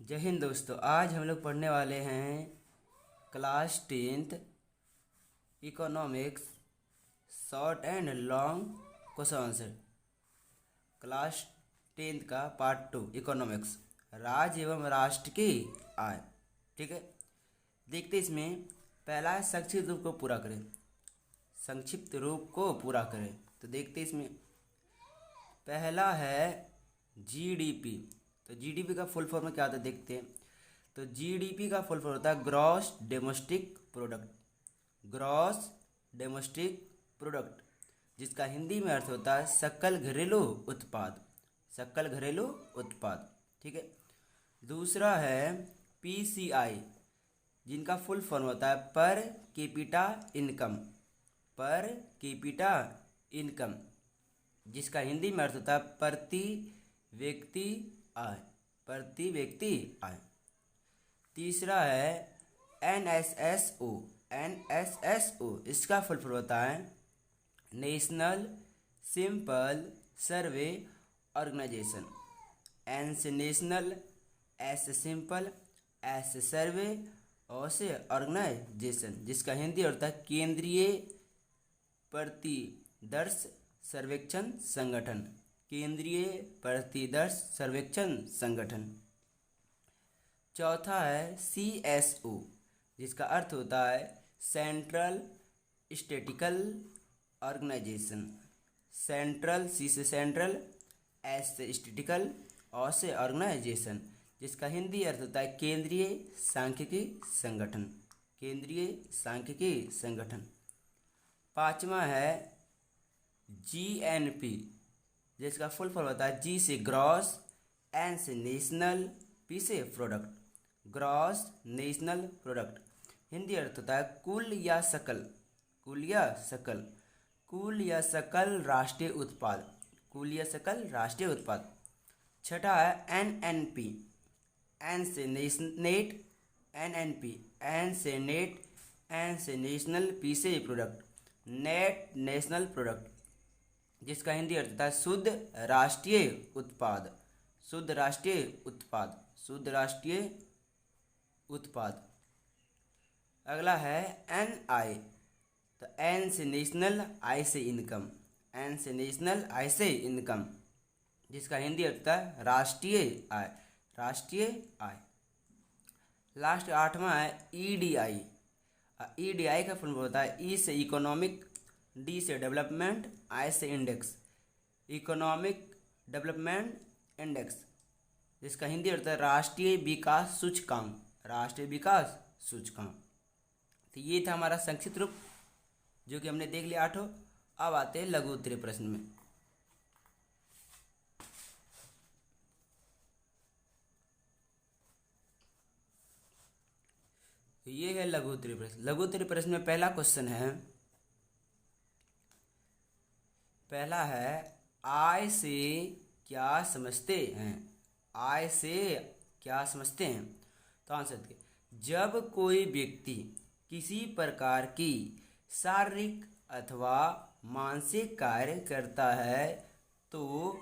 जय हिंद दोस्तों। आज हम लोग पढ़ने वाले हैं class 10th economics short and long question answer. Class 10th का पार्ट 2 इकोनॉमिक्स राज्य एवं राष्ट्र की आय। ठीक है, देखते इसमें पहला संक्षिप्त रूप को पूरा करें। संक्षिप्त रूप को पूरा करें तो देखते इसमें पहला है जीडीपी। तो जीडीपी का फुल फॉर्म क्या होता है देखते हैं। तो जीडीपी का फुल फॉर्म होता है gross domestic product. Gross domestic product जिसका हिंदी में अर्थ होता है सकल घरेलू उत्पाद। सकल घरेलू उत्पाद। ठीक है, दूसरा है पीसीआई जिनका फुल फॉर्म होता है per capita income. Per capita income जिसका हिंदी में अर्थ होता है प्रति व्यक्ति आय। प्रति व्यक्ति आय। तीसरा है एनएसएसओ। एनएसएसओ इसका फुल फॉर्म होता है नेशनल सिंपल सर्वे ऑर्गेनाइजेशन। एन से नेशनल, एस से सिंपल, एस से सर्वे और से ऑर्गेनाइजेशन जिसका हिंदी होता है केंद्रीय प्रतिदर्श सर्वेक्षण संगठन। केंद्रीय प्रतिदर्श सर्वेक्षण संगठन। चौथा है सीएसओ जिसका अर्थ होता है central statistical organisation. Central C से सेंट्रल, एस से स्टैटिस्टिकल और से ऑर्गेनाइजेशन जिसका हिंदी अर्थ होता है केंद्रीय सांख्यिकी संगठन। केंद्रीय सांख्यिकी संगठन। पांचवा है जीएनपी जिसका फुल फॉर्म होता है जी से ग्रॉस, एन से नेशनल, पी से product. Gross national product Hindi अर्थ होता है कुल या सकल। कुल या सकल। कुल या सकल राष्ट्रीय उत्पाद। कुल या सकल राष्ट्रीय उत्पाद। छठा है एनएनपी। एन से नेट, एनएनपी, एन से नेट, एन से नेशनल, पी से प्रोडक्ट। नेट नेशनल प्रोडक्ट जिसका हिंदी अर्थ होता है शुद्ध राष्ट्रीय उत्पाद। शुद्ध राष्ट्रीय उत्पाद। शुद्ध राष्ट्रीय उत्पाद। अगला है एन आई। तो एन से नेशनल, आई से इनकम। एन से नेशनल, आई से इनकम जिसका हिंदी अर्थ होता है राष्ट्रीय आय। राष्ट्रीय आय। लास्ट आठवां है ईडीआई। ईडीआई का फुल होता है ई से इकोनॉमिक, डी से डेवलपमेंट, आई से इंडेक्स। इकोनॉमिक डेवलपमेंट इंडेक्स जिसका हिंदी अर्थ है राष्ट्रीय विकास सूचकांक। राष्ट्रीय विकास सूचकांक। तो ये था हमारा संक्षिप्त रूप जो कि हमने देख लिया आठों। अब आते हैं लघु उत्तरीय प्रश्न में। तो ये है लघु उत्तरीय प्रश्न। लघु उत्तरीय प्रश्न में पहला क्वेश्चन है, पहला है आय से क्या समझते हैं। आय से क्या समझते हैं। तो आंसर देखिए, जब कोई व्यक्ति किसी प्रकार की शारीरिक अथवा मानसिक कार्य करता है तो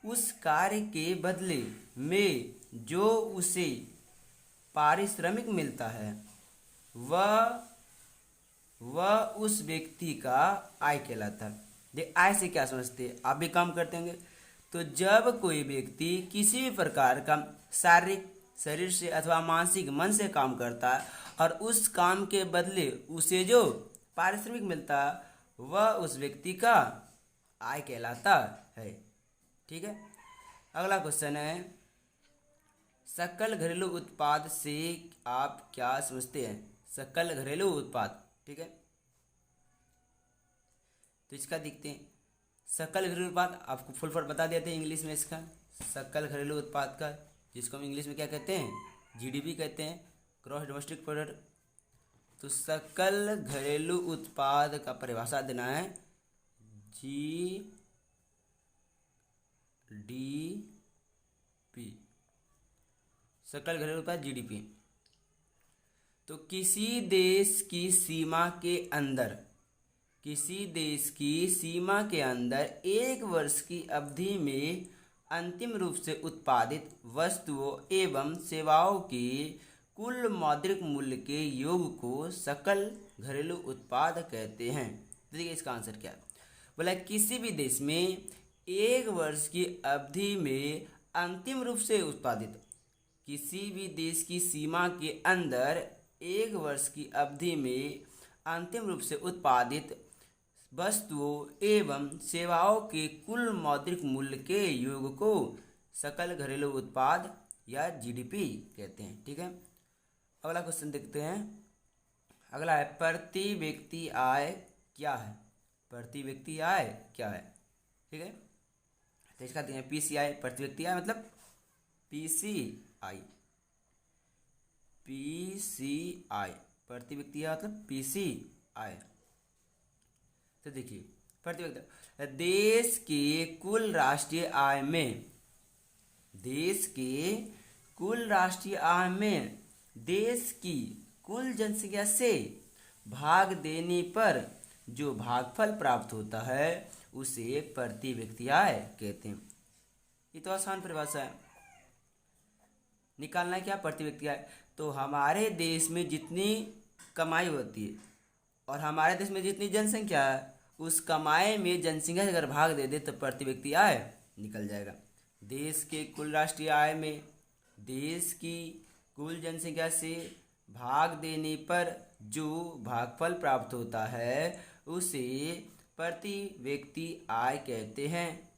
उस कार्य के बदले में जो उसे पारिश्रमिक मिलता है वह उस व्यक्ति का आय कहलाता है। देख आय से क्या समझते हैं, आप भी काम करते होंगे। तो जब कोई व्यक्ति किसी भी प्रकार का शारीरिक शरीर से अथवा मानसिक मन से काम करता है और उस काम के बदले उसे जो पारिश्रमिक मिलता है वह उस व्यक्ति का आय कहलाता है। ठीक है, अगला क्वेश्चन है सकल घरेलू उत्पाद से आप क्या समझते हैं। सकल घरेलू उत्पाद। ठीक है, तो इसका देखते हैं। सकल घरेलू उत्पाद आपको फुल फॉर्म बता देते हैं इंग्लिश में इसका। सकल घरेलू उत्पाद का जिसको हम इंग्लिश में क्या कहते हैं, जीडीपी कहते हैं, ग्रॉस डोमेस्टिक प्रोडक्ट। तो सकल घरेलू उत्पाद का परिभाषा देना है जीडीपी। सकल घरेलू उत्पाद जीडीपी। तो किसी देश की सीमा के अंदर, किसी देश की सीमा के अंदर एक वर्ष की अवधि में अंतिम रूप से उत्पादित वस्तुओं एवं सेवाओं के कुल मौद्रिक मूल्य के योग को सकल घरेलू उत्पाद कहते हैं। तो देखिए इसका आंसर क्या है। बोला किसी भी देश में एक वर्ष की अवधि में अंतिम रूप से उत्पादित, किसी भी देश की सीमा के अंदर एक वर्ष की अवधि में अंतिम रूप से उत्पादित वस्तुओं एवं सेवाओं के कुल मौद्रिक मूल्य के योग को सकल घरेलू उत्पाद या जीडीपी कहते हैं। ठीक है, अगला क्वेश्चन देखते हैं। अगला है प्रति व्यक्ति आय क्या है। प्रति व्यक्ति आय क्या है। ठीक है, तो इसका देखते हैं पीसीआई। प्रति व्यक्ति आय मतलब पीसीआई, पीसीआई प्रति व्यक्ति आय मतलब पीसीआई। तो देखिए प्रति व्यक्ति देश के कुल राष्ट्रीय आय में, देश के कुल राष्ट्रीय आय में देश की कुल जनसंख्या से भाग देने पर जो भागफल प्राप्त होता है उसे प्रति व्यक्ति आय कहते हैं। ये तो आसान परिभाषा है। निकालना है क्या प्रति व्यक्ति आय। तो हमारे देश में जितनी कमाई होती है और हमारे देश में जितनी जनसंख्या है उस कमाई में जनसंख्या से अगर भाग दे दे तो प्रति व्यक्ति आय निकल जाएगा। देश के कुल राष्ट्रीय आय में देश की कुल जनसंख्या से भाग देने पर जो भागफल प्राप्त होता है उसे प्रति व्यक्ति आय कहते हैं।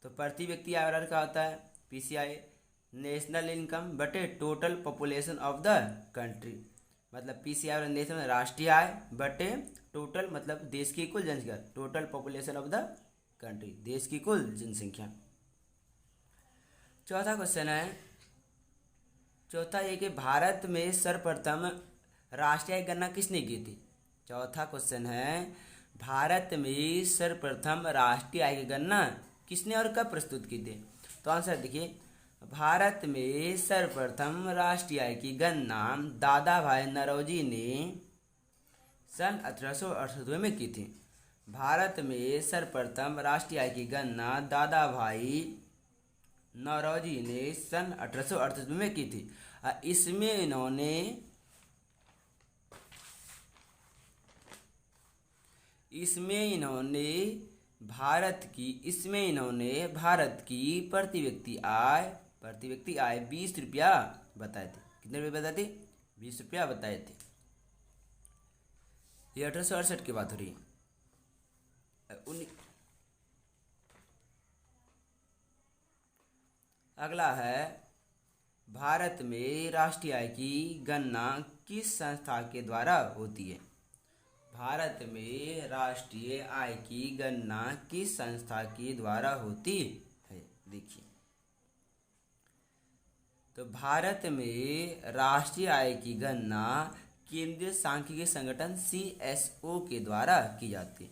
तो प्रति व्यक्ति आय बराबर क्या होता है पीसीआई, नेशनल इनकम बटे total population of the country. मतलब पीसीआई और नेशनल राष्ट्रीय आय बटे टोटल मतलब देश की कुल जनसंख्या, total population of the country, देश की कुल जनसंख्या। चौथा क्वेश्चन है, चौथा ये कि भारत में सर्वप्रथम राष्ट्रीय आय की गणना किसने की थी। चौथा क्वेश्चन है भारत में सर्वप्रथम राष्ट्रीय आय की गणना किसने और कब प्रस्तुत की थी। तो आंसर देखिए, भारत में सर्वप्रथम राष्ट्रीय आय की गणना दादा भाई नौरोजी ने सन 1868 में की थी। भारत में सर्वप्रथम राष्ट्रीय आय की गणना दादा भाई नौरोजी ने सन 1868 में की थी। इसमें इन्होंने भारत की प्रति व्यक्ति आय 20 रुपया बताए थे। कितने रुपये बताए थे 20 रुपया बताए थे। ये 1868 की बात हो रही है। अगला है भारत में राष्ट्रीय आय की गणना किस संस्था के द्वारा होती है। भारत में राष्ट्रीय आय की गणना किस संस्था के द्वारा होती है। देखिए, तो भारत में राष्ट्रीय आय की गणना केंद्रीय सांख्यिकी संगठन CSO के द्वारा की जाती है।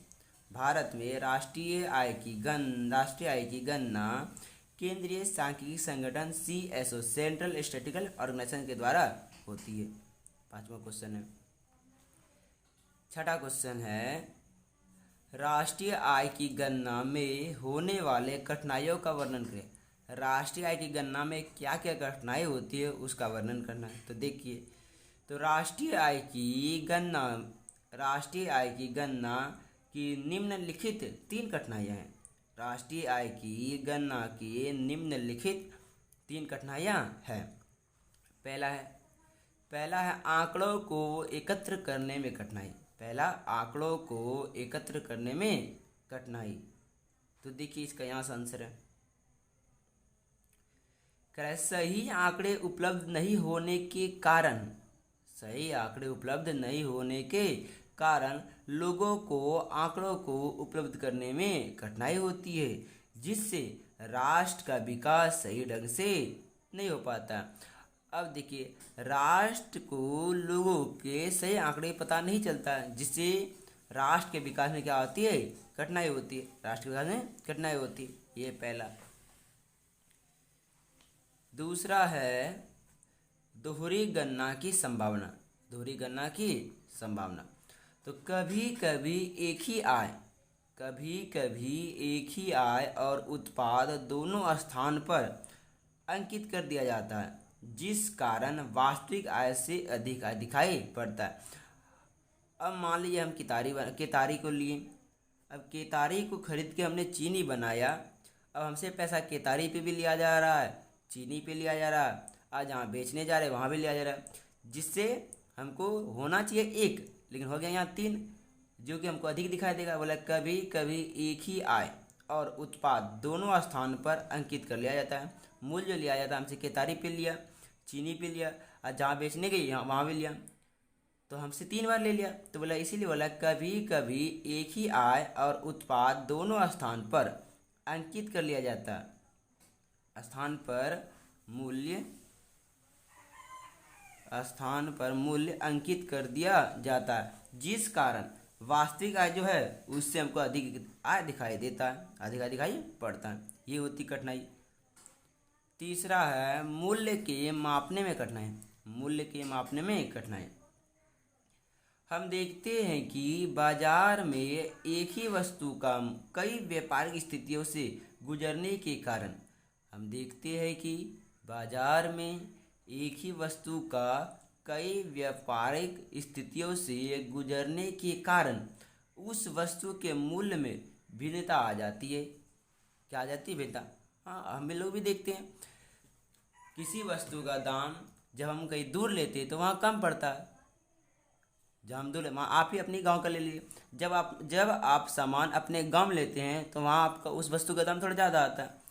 भारत में राष्ट्रीय आय की गणना केंद्रीय सांख्यिकी संगठन CSO सेंट्रल स्टैटिस्टिकल ऑर्गेनाइजेशन के द्वारा होती है। पांचवा क्वेश्चन है। छठा क्वेश्चन है, राष्ट्रीय आय की गणना में होने वाले कठिनाइयों का वर्णन करें। राष्ट्रीय आय की गणना में क्या क्या कठिनाई होती है उसका वर्णन करना है। तो देखिए, तो राष्ट्रीय आय की गणना की निम्नलिखित 3 कठिनाइयाँ हैं। राष्ट्रीय आय की गणना की निम्नलिखित 3 कठिनाइयाँ हैं। पहला है आंकड़ों को एकत्र करने में कठिनाई। आंकड़ों को एकत्र करने में कठिनाई। तो देखिए इसका यहाँ से आंसर है, सही आंकड़े उपलब्ध नहीं होने के कारण लोगों को आंकड़ों को उपलब्ध करने में कठिनाई होती है, जिससे राष्ट्र का विकास सही ढंग से नहीं हो पाता। अब देखिए, राष्ट्र को लोगों के सही आंकड़े पता नहीं चलता, जिससे राष्ट्र के विकास में क्या होती है कठिनाई होती है। राष्ट्र के विकास में कठिनाई होती है, ये पहला। दूसरा है दोहरी गणना की संभावना। तो कभी कभी एक ही आय कभी कभी एक ही आय और उत्पाद दोनों स्थान पर अंकित कर दिया जाता है, जिस कारण वास्तविक आय से अधिक आय दिखाई पड़ता है। अब मान लीजिए हम केतारी को लिए। अब केतारी को खरीद के हमने चीनी बनाया। अब हमसे पैसा केतारी पे भी लिया जा रहा है, चीनी पे लिया जा रहा है, आज जहाँ बेचने जा रहे हैं वहाँ भी लिया जा रहा है, जिससे हमको होना चाहिए एक, लेकिन हो गया यहाँ तीन, जो कि हमको अधिक दिखाई देगा। बोला कभी कभी एक ही आय और उत्पाद दोनों स्थान पर अंकित कर लिया जाता है। मूल्य जो लिया जाता है, हमसे केतारी पे लिया, चीनी पे लिया, और जहाँ बेचने गई यहाँ वहाँ भी लिया, तो हमसे 3 बार ले लिया। तो बोला इसीलिए बोला कभी कभी एक ही आय और उत्पाद दोनों स्थान पर अंकित कर लिया जाता है। स्थान पर मूल्य अंकित कर दिया जाता है, जिस कारण वास्तविक आय जो है उससे हमको अधिक आय दिखाई देता है, अधिक आय दिखाई पड़ता है। ये होती कठिनाई। तीसरा है मूल्य के मापने में कठिनाई। मूल्य के मापने में कठिनाई। हम देखते हैं कि बाजार में एक ही वस्तु का कई व्यापारिक स्थितियों से गुजरने के कारण हम देखते हैं कि बाजार में एक ही वस्तु का कई व्यापारिक स्थितियों से गुजरने के कारण उस वस्तु के मूल्य में भिन्नता आ जाती है। क्या आ जाती है? भिन्नता। हाँ, हम लोग भी देखते हैं किसी वस्तु का दाम जब हम कहीं दूर लेते हैं तो वहाँ कम पड़ता है। जब हम दूर, आप ही अपनी गांव का ले लीजिए, जब आप सामान अपने गांव में लेते हैं तो वहाँ आपका उस वस्तु का दाम थोड़ा ज़्यादा आता है।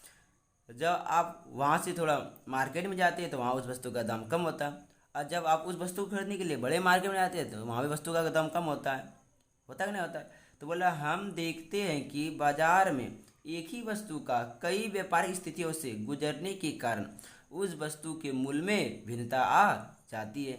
जब आप वहाँ से थोड़ा मार्केट में जाते हैं तो वहाँ उस वस्तु का दाम कम होता है। और जब आप उस वस्तु को खरीदने के लिए बड़े मार्केट में जाते हैं तो वहाँ भी वस्तु का दाम कम होता है। होता है कि नहीं होता है? तो बोला हम देखते हैं कि बाजार में एक ही वस्तु का कई व्यापारिक स्थितियों से गुजरने के कारण उस वस्तु के मूल्य में भिन्नता आ जाती है,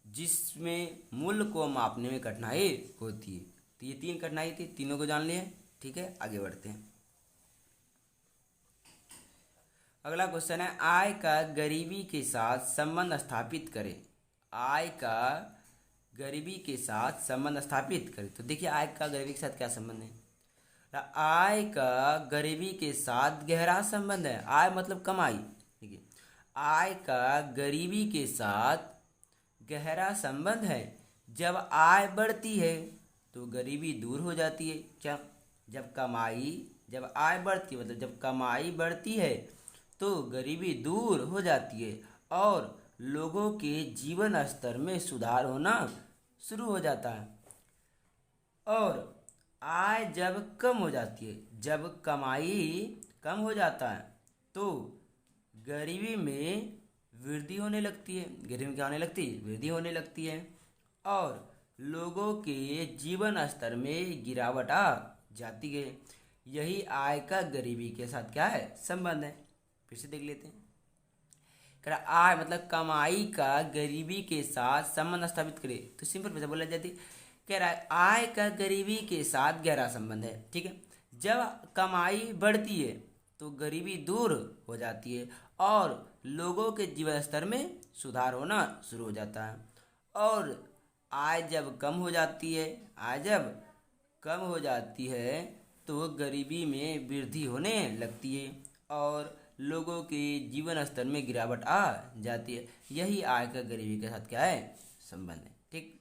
जिसमें मूल्य को मापने में कठिनाई होती है। तो ये 3 कठिनाई थी, तीनों को जान लिए। ठीक है, आगे बढ़ते हैं। अगला क्वेश्चन है आय का गरीबी के साथ संबंध स्थापित करें। आय का गरीबी के साथ संबंध स्थापित करें। तो देखिए आय का गरीबी के साथ क्या संबंध है। आय का गरीबी के साथ गहरा संबंध है। आय मतलब कमाई। ठीक है, आय का गरीबी के साथ गहरा संबंध है। जब आय बढ़ती है तो गरीबी दूर हो जाती है। क्या? जब आय बढ़ती है मतलब जब कमाई बढ़ती है तो गरीबी दूर हो जाती है और लोगों के जीवन स्तर में सुधार होना शुरू हो जाता है। और आय जब कम हो जाती है, जब कमाई कम हो जाता है तो गरीबी में वृद्धि होने लगती है। गरीबी में क्या होने लगती है? वृद्धि होने लगती है और लोगों के जीवन स्तर में गिरावट आ जाती है। यही आय का गरीबी के साथ क्या है? संबंध है। फिर से देख लेते हैं। कह रहा आय मतलब कमाई का गरीबी के साथ संबंध स्थापित करे। तो सिंपल भाषा बोला जाती है। कह रहा है आय का गरीबी के साथ गहरा संबंध है। ठीक है, जब कमाई बढ़ती है तो गरीबी दूर हो जाती है और लोगों के जीवन स्तर में सुधार होना शुरू हो जाता है। और आय जब कम हो जाती है तो गरीबी में वृद्धि होने लगती है और लोगों के जीवन स्तर में गिरावट आ जाती है। यही आय का गरीबी के साथ क्या है? संबंध है। ठीक।